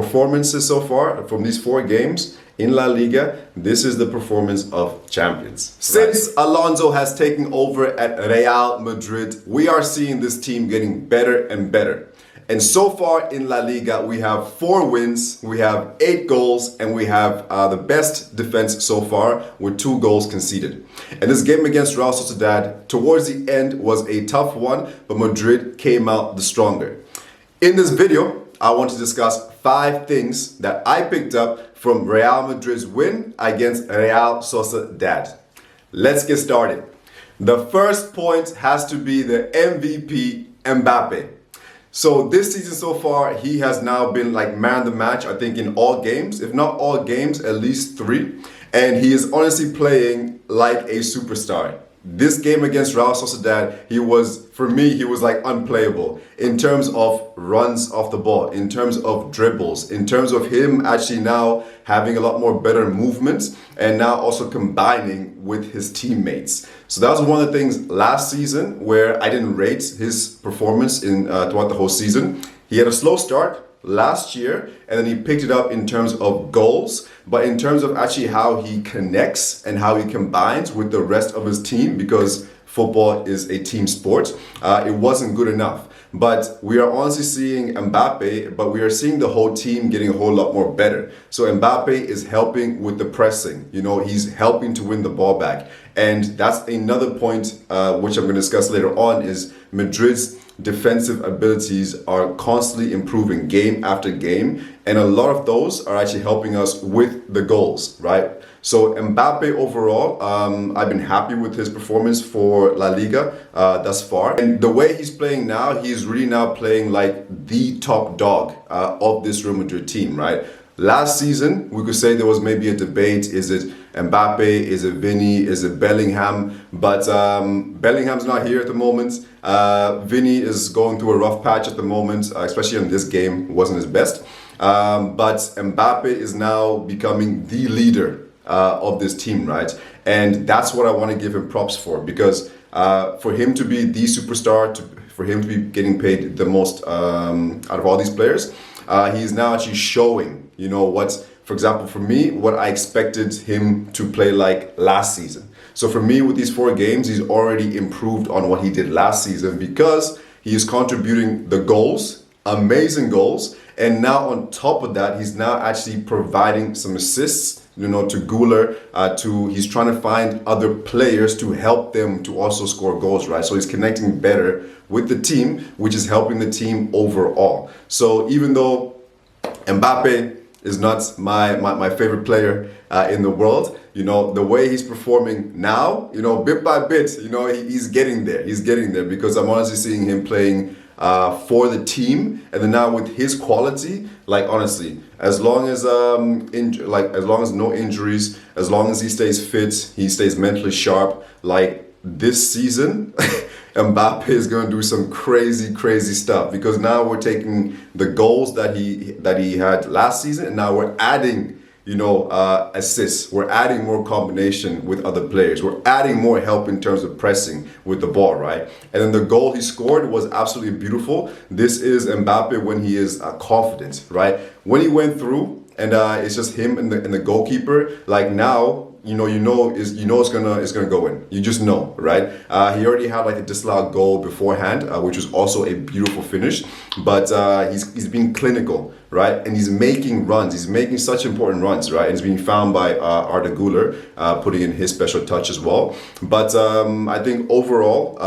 performances so far from these 4 games in La Liga, this is the performance of champions. Since Alonso has taken over at Real Madrid, we are seeing this team getting better and better. And so far in La Liga, we have 4 wins, we have 8 goals, and we have the best defense so far with 2 goals conceded. And this game against Real Sociedad, towards the end, was a tough one, but Madrid came out the stronger. In this video, I want to discuss 5 things that I picked up from Real Madrid's win against Real Sociedad. Let's get started. The first point has to be the MVP, Mbappe. So this season so far, he has now been like man of the match, I think in all games, if not all games, at least 3. And he is honestly playing like a superstar. This game against Real Sociedad, for me, he was like unplayable in terms of runs off the ball, in terms of dribbles, in terms of him actually now having a lot more better movements and now also combining with his teammates. So that was one of the things last season where I didn't rate his performance throughout the whole season. He had a slow start last year, and then he picked it up in terms of goals, but in terms of actually how he connects and how he combines with the rest of his team, because football is a team sport, it wasn't good enough. But we are honestly seeing Mbappe, but we are seeing the whole team getting a whole lot more better. So Mbappe is helping with the pressing. You know, he's helping to win the ball back. And that's another point which I'm going to discuss later on, is Madrid's defensive abilities are constantly improving game after game, and a lot of those are actually helping us with the goals, right? So Mbappe overall, I've been happy with his performance for La Liga thus far, and the way he's playing now, he's really now playing like the top dog of this Real Madrid team, right? Last season, we could say there was maybe a debate, is it Mbappe, is it Vini, is it Bellingham? But Bellingham's not here at the moment. Vini is going through a rough patch at the moment, especially in this game, wasn't his best. But Mbappe is now becoming the leader of this team, right? And that's what I want to give him props for, because for him to be the superstar, for him to be getting paid the most out of all these players, he's now actually showing, you know, for example, for me, what I expected him to play like last season. So for me, with these 4 games, he's already improved on what he did last season, because he is contributing the goals, amazing goals. And now on top of that, he's now actually providing some assists, you know, to Guler, he's trying to find other players to help them to also score goals, right? So he's connecting better with the team, which is helping the team overall. So even though Mbappe is not my favorite player in the world, you know, the way he's performing now, you know, bit by bit, you know, he's getting there. He's getting there, because I'm honestly seeing him playing for the team, and then now with his quality, like honestly, as long as as long as no injuries, as long as he stays fit, he stays mentally sharp, like this season, Mbappe is going to do some crazy stuff, because now we're taking the goals that he had last season, and now we're adding, you know, assists. We're adding more combination with other players. We're adding more help in terms of pressing with the ball, right? And then the goal he scored was absolutely beautiful. This is Mbappe when he is confident, right? When he went through, and it's just him and the goalkeeper, like now, it's gonna go in. You just know, right? He already had like a disallowed goal beforehand, which was also a beautiful finish. But he's being clinical, right? And he's making runs. He's making such important runs, right? And he's being found by Arda Guler, putting in his special touch as well. But I think overall,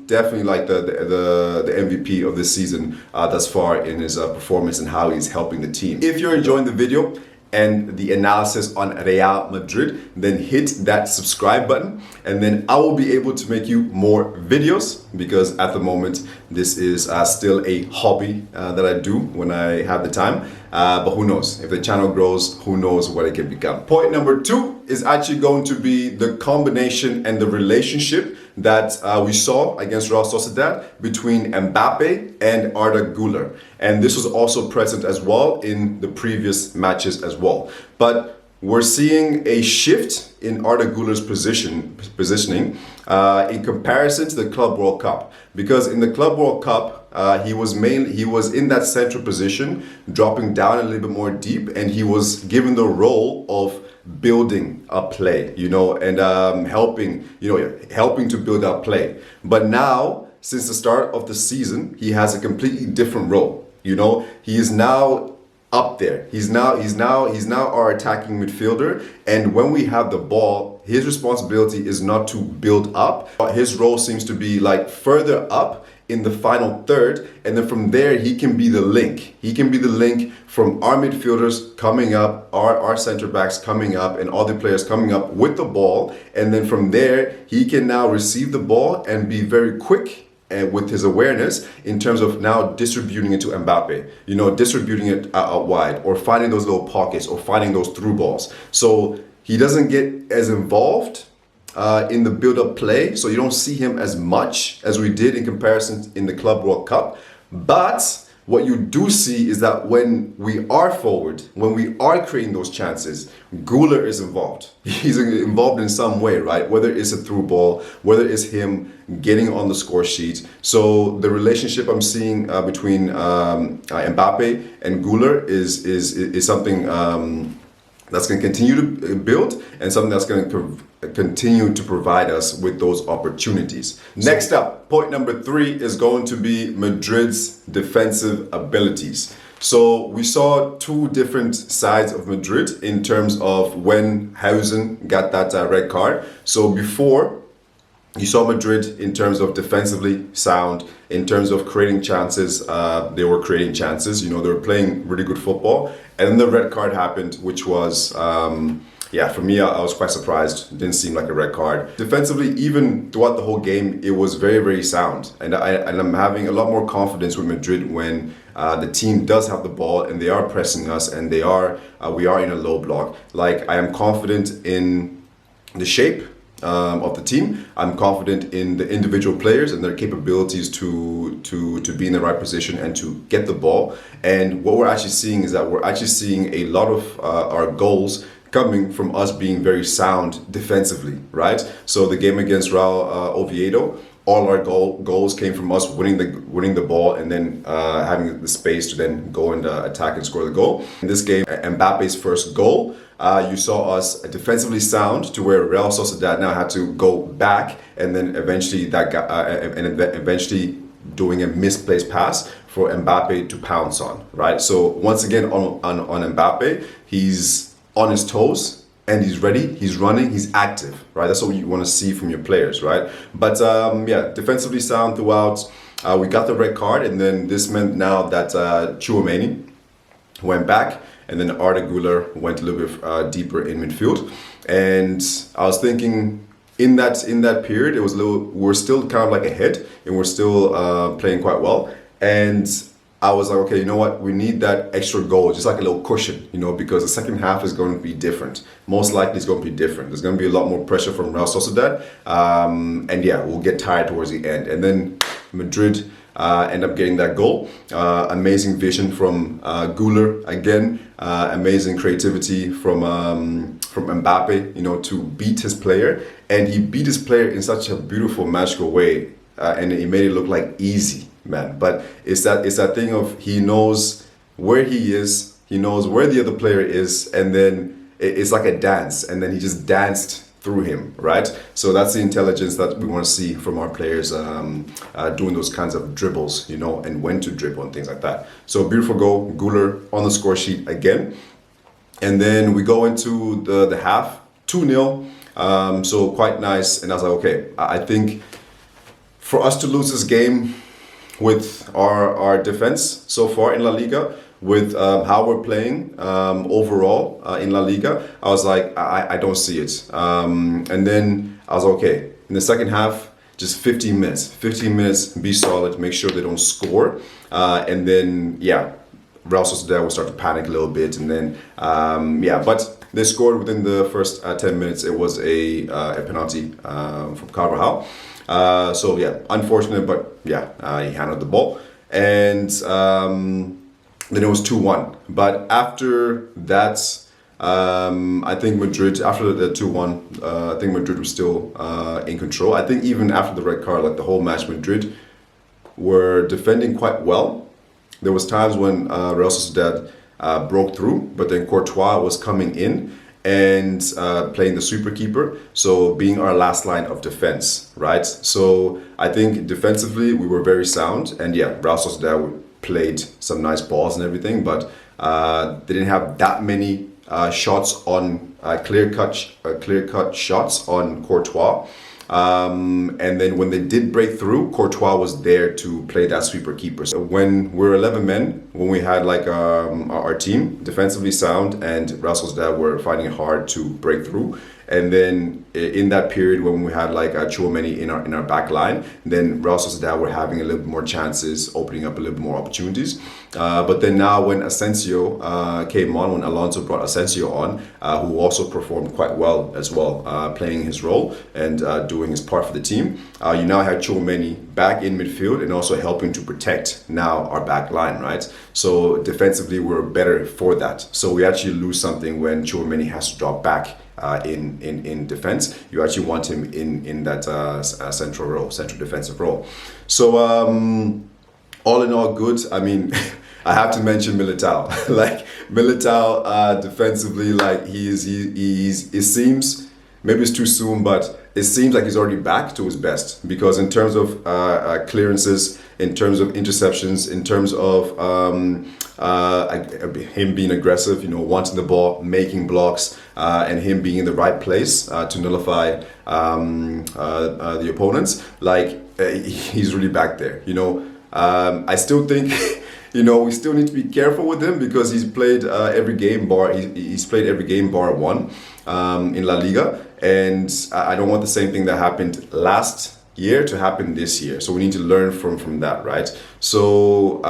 definitely like the MVP of this season thus far in his performance and how he's helping the team. If you're enjoying the video and the analysis on Real Madrid, then hit that subscribe button, and then I will be able to make you more videos, because at the moment this is still a hobby that I do when I have the time, but who knows, if the channel grows, who knows what it can become. Point number 2 is actually going to be the combination and the relationship that we saw against Real Sociedad between Mbappe and Arda Guler. And this was also present as well in the previous matches as well. But we're seeing a shift in Arda Guler's positioning in comparison to the Club World Cup. Because in the Club World Cup, he was in that central position, dropping down a little bit more deep, and he was given the role of building a play, and helping to build up play. But now, since the start of the season, he has a completely different role. He is now up there. He's now our attacking midfielder, and when we have the ball, his responsibility is not to build up. His role seems to be like further up in the final third, and then from there he can be the link. He can be the link from our midfielders coming up, our center backs coming up, and all the players coming up with the ball, and then from there he can now receive the ball and be very quick and with his awareness in terms of now distributing it to Mbappe, distributing it out wide, or finding those little pockets, or finding those through balls. So he doesn't get as involved in the build-up play, so you don't see him as much as we did in comparison in the Club World Cup. But what you do see is that when we are forward, when we are creating those chances, Guler is involved. He's involved in some way, right? Whether it's a through ball, whether it's him getting on the score sheet. So the relationship I'm seeing between Mbappe and Guler is something that's going to continue to build, and something that's going to continue to provide us with those opportunities. Next up, point number 3 is going to be Madrid's defensive abilities. So we saw 2 different sides of Madrid in terms of when Hausen got that red card. So before, you saw Madrid in terms of defensively sound, in terms of creating chances. They were creating chances, they were playing really good football. And then the red card happened, which was, for me, I was quite surprised. It didn't seem like a red card. Defensively, even throughout the whole game, it was very, very sound. And I'm having a lot more confidence with Madrid when the team does have the ball and they are pressing us, and we are in a low block. Like, I am confident in the shape of the team. I'm confident in the individual players and their capabilities to be in the right position and to get the ball. And what we're actually seeing is that we're actually seeing a lot of our goals coming from us being very sound defensively, right? So the game against Real Oviedo, all our goals came from us winning the ball and then having the space to then go and attack and score the goal. In this game, Mbappe's first goal, you saw us defensively sound to where Real Sociedad now had to go back, and then eventually eventually doing a misplaced pass for Mbappe to pounce on, right? So once again on Mbappe, he's on his toes and he's ready, he's running, he's active, right? That's what you want to see from your players, right? But defensively sound throughout. We got the red card, and then this meant now that Tchouaméni went back, and then Arda Guler went a little bit deeper in midfield. And I was thinking in that period, it was we're still kind of like ahead, and we're still playing quite well. And I was like, okay, you know what? We need that extra goal, just like a little cushion, because the second half is going to be different. Most likely it's going to be different. There's going to be a lot more pressure from Real Sociedad. We'll get tired towards the end. And then Madrid end up getting that goal. Amazing vision from Guler again. Amazing creativity from Mbappe, to beat his player. And he beat his player in such a beautiful, magical way. And he made it look like easy, man. But it's that thing of he knows where he is, he knows where the other player is, and then it's like a dance, and then he just danced through him, right? So that's the intelligence that we want to see from our players doing those kinds of dribbles, and when to dribble and things like that. So beautiful goal, Guler on the score sheet again. And then we go into the half, 2-0, so quite nice. And I was like, okay, I think for us to lose this game with our defense so far in La Liga, with how we're playing overall in La Liga, I was like, I don't see it. And then I was okay. In the second half, just 15 minutes, be solid, make sure they don't score. And then, Real Sociedad will start to panic a little bit. And then, but they scored within the first 10 minutes. It was a penalty from Carjahal. Unfortunate, but he handled the ball. And then it was 2-1. But after that, I think Madrid, after the 2-1, I think Madrid was still in control. I think even after the red card, like the whole match, Madrid were defending quite well. There was times when Real Sociedad broke through, but then Courtois was coming in and playing the sweeper keeper, so being our last line of defense, right? So I think defensively we were very sound, and yeah, Real Sociedad played some nice balls and everything, but they didn't have that many shots on clear-cut shots on Courtois. And then when they did break through, Courtois was there to play that sweeper keeper. So when we're 11 men, when we had like our team defensively sound and Real Sociedad were finding it hard to break through, and then in that period when we had like Tchouaméni in our back line, then Real Sociedad were having a little bit more chances, opening up a little bit more opportunities. But then now when Asensio came on, when Alonso brought Asensio on, who also performed quite well as well, playing his role and doing his part for the team, you now have Tchouaméni back in midfield and also helping to protect now our back line, right? So defensively we're better for that. So we actually lose something when Tchouaméni has to drop back in defense. You actually want him in that central defensive role. So all in all, good. I mean, I have to mention Militao. Like Militao defensively, like it seems, maybe it's too soon, but it seems like he's already back to his best, because in terms of clearances, in terms of interceptions, in terms of him being aggressive, you know, wanting the ball, making blocks, and him being in the right place to nullify the opponents, like he's really back there, you know. I still think, you know, we still need to be careful with him because he's played every game bar. He's played every game bar one in La Liga, and I don't want the same thing that happened last year to happen this year. So we need to learn from that, right? So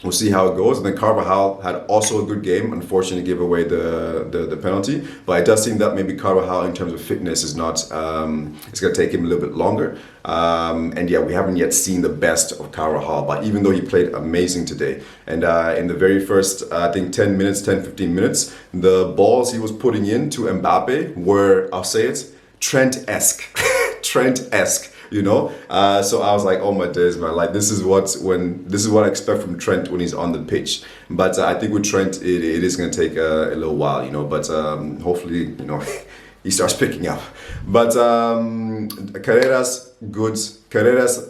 we'll see how it goes. And then Carvajal had also a good game. Unfortunately, gave away the penalty. But it does seem that maybe Carvajal, in terms of fitness, is not. It's going to take him a little bit longer. And yeah, we haven't yet seen the best of Carvajal. But even though he played amazing today, and in the very first, I think 10, 15 minutes, the balls he was putting in to Mbappe were, I'll say it, Trent-esque. Trent-esque. You know, so I was like, oh my days, man! Like this is what I expect from Trent when he's on the pitch. But I think with Trent, it is going to take a little while, you know. But hopefully, you know, he starts picking up. But Carreras, good. Carreras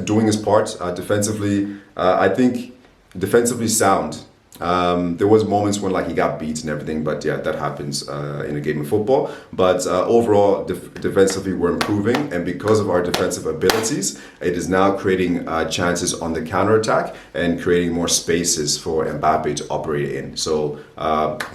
doing his part defensively. I think defensively sound. There was moments when like he got beat and everything, but yeah, that happens in a game of football. But overall, defensively we're improving, and because of our defensive abilities, it is now creating chances on the counter-attack and creating more spaces for Mbappe to operate in. So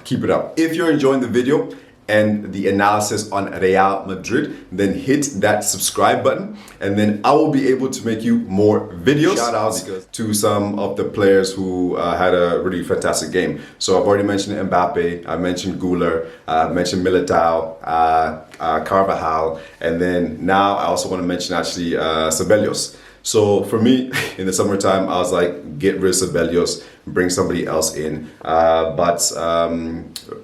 keep it up. If you're enjoying the video and the analysis on Real Madrid, then hit that subscribe button, and then I will be able to make you more videos. Shout outs to some of the players who had a really fantastic game. So I've already mentioned Mbappe, I mentioned Guler, I mentioned Militao, Carvajal, and then now I also want to mention actually Cebellos. So for me, in the summertime, I was like, get rid of Cebellos, bring somebody else in. But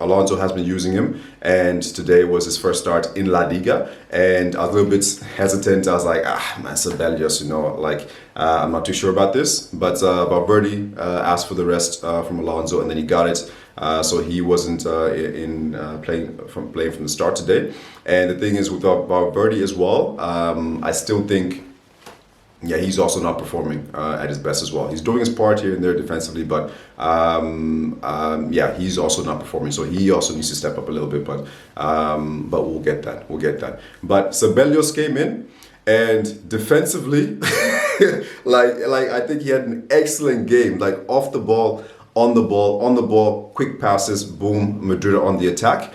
Alonso has been using him, and today was his first start in La Liga. And I was a little bit hesitant. I was like, man, Cebellos, you know, like, I'm not too sure about this. But Valverde asked for the rest from Alonso, and then he got it. So he wasn't playing from the start today. And the thing is with Valverde as well, I still think, yeah, he's also not performing at his best as well. He's doing his part here and there defensively, but yeah, he's also not performing. So he also needs to step up a little bit, but we'll get that. We'll get that. But Cebellos came in, and defensively, like I think he had an excellent game. Like off the ball, on the ball, quick passes, boom, Madrid on the attack.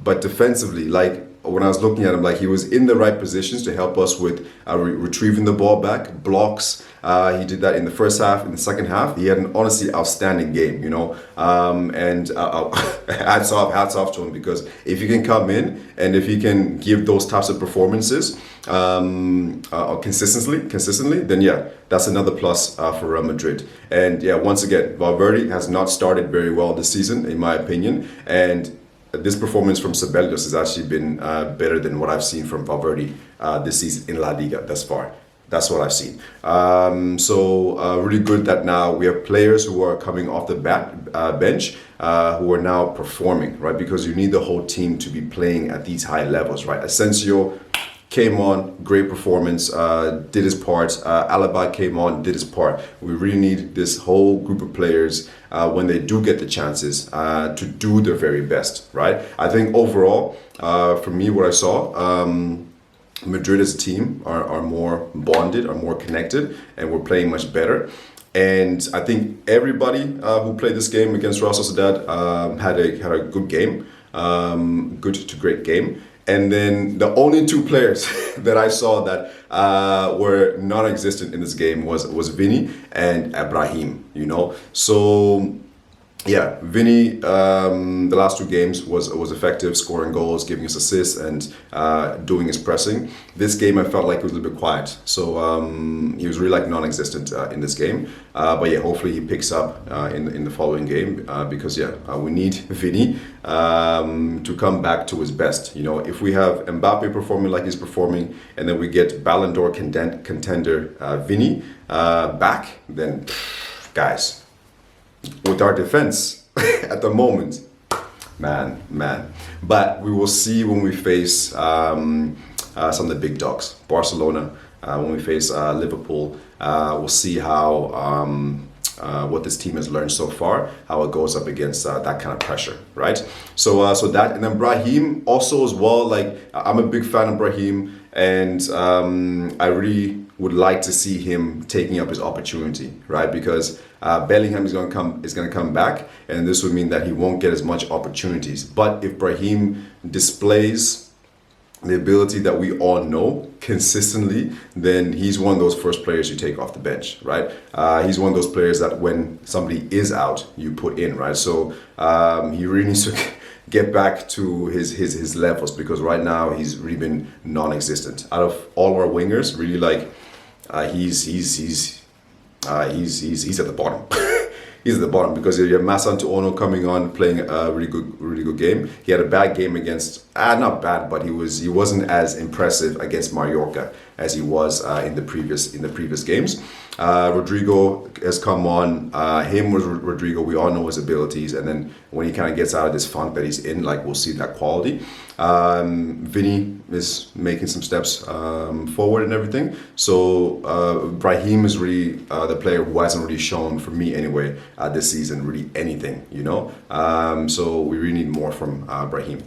But defensively, like, when I was looking at him, like he was in the right positions to help us with retrieving the ball back, blocks. He did that in the first half. In the second half, he had an honestly outstanding game, you know. Hats off to him, because if he can come in and if he can give those types of performances consistently, then yeah, that's another plus for Real Madrid. And yeah, once again, Valverde has not started very well this season, in my opinion, and this performance from Cebellos has actually been better than what I've seen from Valverde this season in La Liga thus far. That's what I've seen. So really good that now we have players who are coming off the bench who are now performing, right? Because you need the whole team to be playing at these high levels, right? Asensio came on, great performance, did his part. Alaba came on, did his part. We really need this whole group of players when they do get the chances to do their very best, right? I think overall, for me, what I saw, Madrid as a team are more bonded, are more connected, and we're playing much better. And I think everybody who played this game against Real Sociedad had a good game, good to great game. And then the only two players that I saw that were non-existent in this game was Vini and Brahim, you know. So yeah, Vini, the last two games was effective, scoring goals, giving us assists, and doing his pressing. This game I felt like it was a little bit quiet, so he was really like non-existent in this game. But yeah, hopefully he picks up in the following game because yeah, we need Vini to come back to his best. You know, if we have Mbappe performing like he's performing, and then we get Ballon d'Or contender Vini back, then guys, with our defense at the moment, man. But we will see when we face some of the big dogs, Barcelona. When we face Liverpool, we'll see how what this team has learned so far, how it goes up against that kind of pressure, right? So that, and then Brahim also as well. Like I'm a big fan of Brahim, and I really would like to see him taking up his opportunity, right? Because Bellingham is going to come back, and this would mean that he won't get as much opportunities. But if Brahim displays the ability that we all know consistently, then he's one of those first players you take off the bench, right? He's one of those players that when somebody is out, you put in, right? So he really needs to get back to his levels, because right now he's really been non-existent. Out of all our wingers, really like he's at the bottom. He's at the bottom because you have Massantuono coming on, playing a really good game. He had a bad game against, not bad, but he wasn't as impressive against Mallorca as he was in the previous games. Rodrigo has come on. Rodrigo, we all know his abilities, and then when he kind of gets out of this funk that he's in, like we'll see that quality. Vini is making some steps forward and everything. So Brahim is really the player who hasn't really shown, for me anyway, this season really anything, you know. So we really need more from Brahim.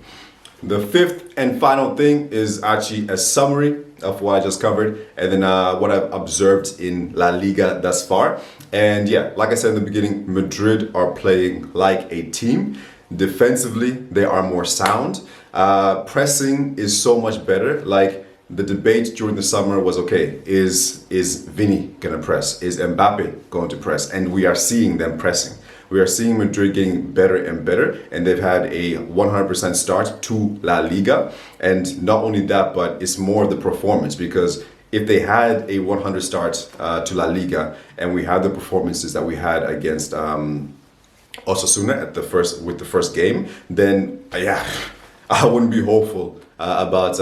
The fifth and final thing is actually a summary of what I just covered, and then what I've observed in La Liga thus far. And yeah, like I said in the beginning, Madrid are playing like a team. Defensively, they are more sound. Pressing is so much better. Like the debate during the summer was, okay, is Vini gonna press? Is Mbappe going to press? And we are seeing them pressing. We are seeing Madrid getting better and better, and they've had a 100% start to La Liga. And not only that, but it's more the performance, because if they had a 100 start to La Liga, and we had the performances that we had against Osasuna with the first game, then yeah, I wouldn't be hopeful about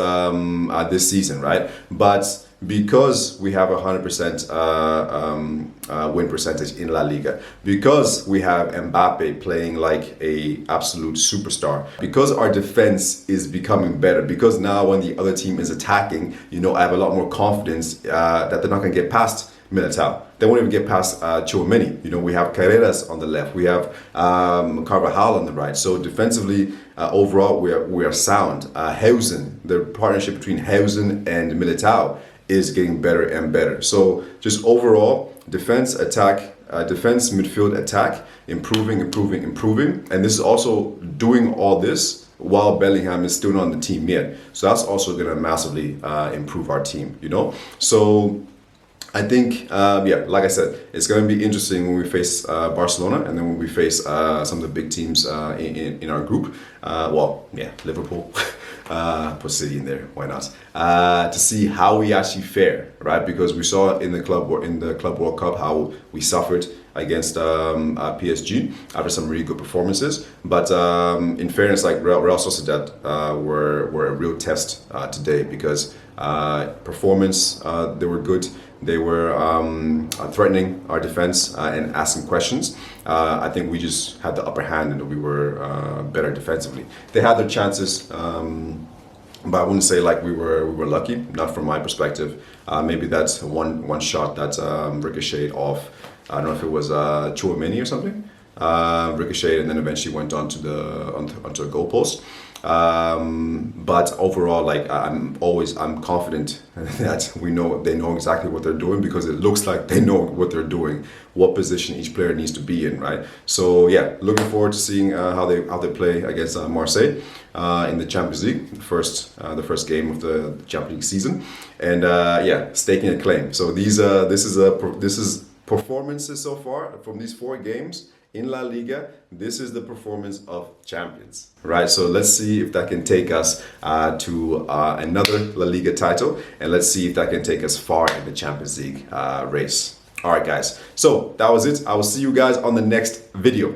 this season, right? But because we have a 100% win percentage in La Liga, because we have Mbappe playing like a absolute superstar, because our defense is becoming better, because now when the other team is attacking, you know, I have a lot more confidence that they're not going to get past Militao. They won't even get past Tchouaméni. You know, we have Carreras on the left, we have Carjahal on the right. So defensively, overall, we are sound. Heusen, the partnership between Heusen and Militao is getting better and better. So just overall, defense, midfield, attack, improving. And this is also doing all this while Bellingham is still not on the team yet. So that's also going to massively improve our team, you know? So I think, yeah, like I said, it's going to be interesting when we face Barcelona, and then when we face some of the big teams in our group. Well, yeah, Liverpool. Put City in there, why not? To see how we actually fare, right? Because we saw in the Club World Cup how we suffered against PSG after some really good performances. But in fairness, like Real Sociedad were a real test today because performance, they were good. They were threatening our defense and asking questions. I think we just had the upper hand and we were better defensively. They had their chances, but I wouldn't say like we were lucky. Not from my perspective. Maybe that's one shot that ricocheted off. I don't know if it was Chouameni or something. Ricocheted and then eventually went onto a goalpost. But overall, like I'm confident that they know exactly what they're doing because it looks like they know what they're doing, what position each player needs to be in, right? So yeah, looking forward to seeing how they play against Marseille in the Champions League, the first game of the Champions League season, and yeah, staking a claim. So this is performances so far from these 4 games. In La Liga, this is the performance of champions, right? So let's see if that can take us to another La Liga title, and let's see if that can take us far in the Champions League race. All right, guys. So that was it. I will see you guys on the next video.